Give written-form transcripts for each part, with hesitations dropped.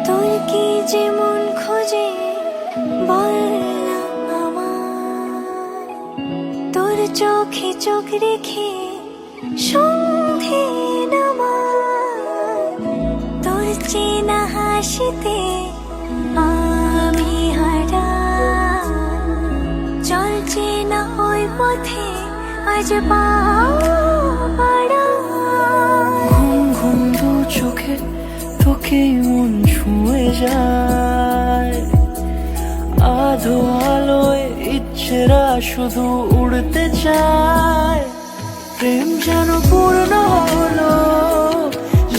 তোর কি যেমন খোঁজে বল না আমার, তোর চোখে চোখ রেখে সন্ধে নামার, তোর চেনা হাসিতে আমি হারা, চল চেনা ওই পথে আজ পাড়া। ঘুম ঘুম দু চোখে তোকে মন ছুঁয়ে যায়, আধো আলোয় ইচ্ছেরা শুধু উড়তে চায়। প্রেম যেন পূর্ণ হলো,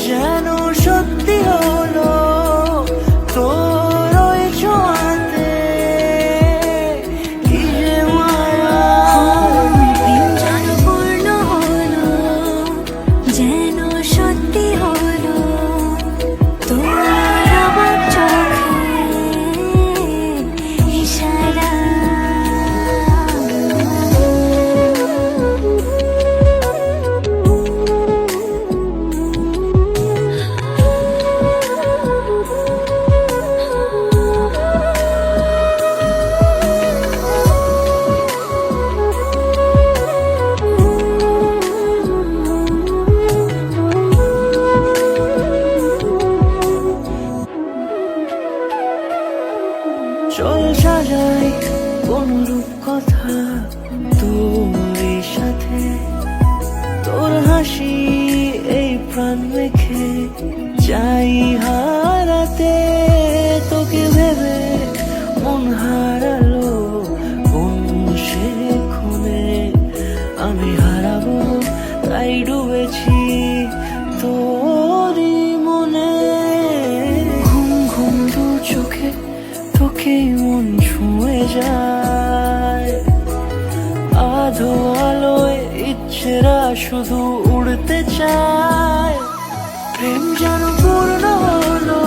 যেন সত্যি হলো, তোর ওই ছোঁয়াতে কি যে মায়া। প্রেম যেন পূর্ণ হলো, যেন সত্যি হলো, তোর আমার চোখে ইশারা। চল সাজাই অনুরূপ কথা তোর সাথে, তোর হাসি এই প্রাণ রেখে চাই হারাতে। তোকে ভেবে মন হারালো কোন সে খুনে, আমি হারাবো তাই ডুবেছি তোরই মনে। ঘুম ঘুম দু চোখে তোকে মন ছুঁয়ে যায়, আধো আলোয় ইচ্ছেরা শুধু উড়তে চায়। প্রেম যেন পূর্ণ হলো,